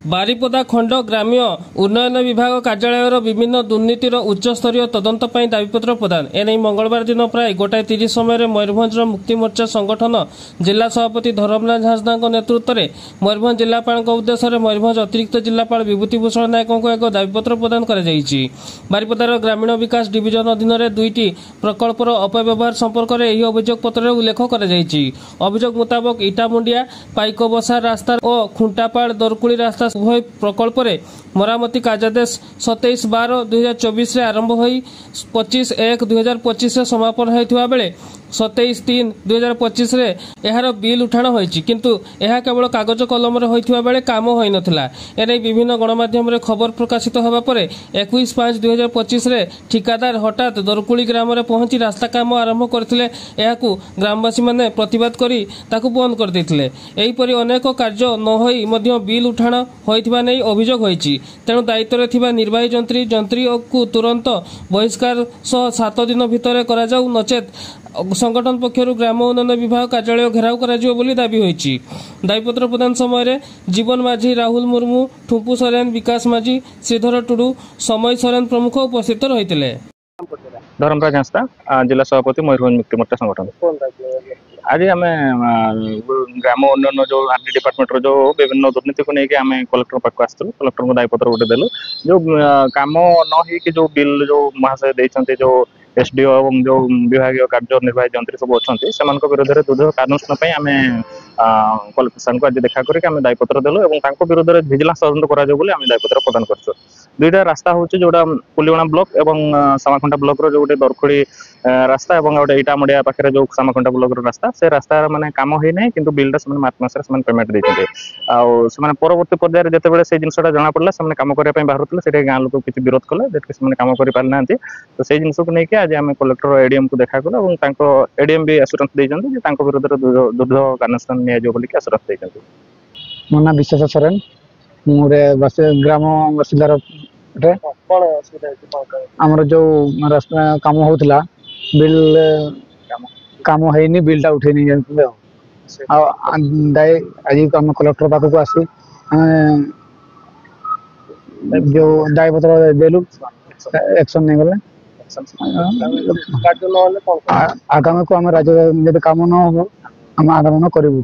बारिपदा खंड ग्राम्य उन्नयन विभाग कार्यालय विभिन्न दुर्नीतिर उच्चस्तरीय तदंत दाबीपत्र प्रदान एने मंगलवार दिन प्राय 1:30 समय मयूरभंज मुक्ति मोर्चा संगठन जिला सभापति धर्मराज हांसदा नेतृत्व में मयूरभंज जिलापाल उद्देश्य मयूरभंज अतिरिक्त जिलापाल विभूतिभूषण नायक एक दाबीपत्र प्रदान कर बारिपदार ग्रामीण विकास डिविजन अधीन में 2टी प्रकल्पर अपव्यवहार संपर्क में यह अभियोग पत्र उल्लेख कर अभियोग मुताबक इटामुंडिया पाइकबसा रास्ता और खुंटापाड़ दरकुड़ी रास्ता उभय प्रकल्प मरामती कार्यादेश 27/12/2024 आरंभ हो 25/1/2025 समापन होता बेले 27/3/2025 यार बिल उठाण होती किंतु यह केवल कागज कलम होता बेले काम हो नथिला। एने विभिन्न गणमाध्यम रे खबर प्रकाशित होगा पर 21/5/2025 ठिकादार हठात दरकुड़ी ग्राम में पहुंची रास्ता काम आरंभ करथिले। एहाकू ग्रामवासी माने प्रतिवाद करी ताकू बंद कर देथिले। एहीपरि अनेक कार्य न होई मध्य बिल उठाण होइथिबा नै अभियोग होईछि। तेणु दायित्व रे थिबा निर्वाही जंत्री को तुरंत बहिष्कार सह 7 दिन भितर करा जाऊ नचेत संगठन पक्षर ग्राम उन्नयन विभाग कार्यालय घेराव कराजियो बोली दाबी होईछि। दाबीपत्र प्रदान समय जीवन माझी, राहुल मुर्मू, ठुम्पू सोरेन, विकास माझी, श्रीधर टुडू, समय सोरेन प्रमुख उपस्थित रहिथिले। धर्मराज हांसदा जिला सभापति मयूरभंज मुक्ति मोर्चा संगठन। आज आम ग्राम उन्नयन जो आरडी डिपार्टमेंट जो विभिन्न दुर्नीति को लेकिन आम कलेक्टर पाक आसलु कलेक्टर को दायीपत्र गोटे देलु जो काम न हो जो बिल जो महाशय देते जो एसडीओ और जो विभाग कार्य निर्वाही जंत्री सब अच्छा से विरोध में दुर्ध कार्यानुष्ठान आम कलेक्टर साहब को आज देखा करके दायीपत्र देलु और विरोध में भिजिलांस तदंत करा दायीपत्र प्रदान कर 2टा रास्ता हूँ जोड़ा पुलिवणा ब्लॉक और सामाखंडा ब्लॉक जो गोटे दरखुड़ी रास्ता और गोटे इटामड़िया पाखे जो सामाखंडा ब्लॉक रास्ता से रास्ता माने काम होई नै किंतु बिलटा से मार्च मास पेमेंट देते परवर्ती पर्यायर जिते से जिनसा जना पड़ा से काम करने बाहर से गाँ लोक किसी विरोध कले से काम कर पारि ना तो से जिन को लेकिन आज आम कलेक्टर एडीएम को देखा कलु और एडीएम भी आश्योरेंस देते विरोध में दुर्ध कार्यानुष्ठान निया आश्योरेंस देते। मो ना विश्वास सोरेन ग्राम बासिंदार आमर जो रास्ता काम होता बिल काम है बिलटा उठे नहीं जानते आज आम कलेक्टर पाखक आसी जो दायीपत्र देलु एक्शन नहीं गले आगामी को आम राज्य काम न हो आम आंदोलन करूँ।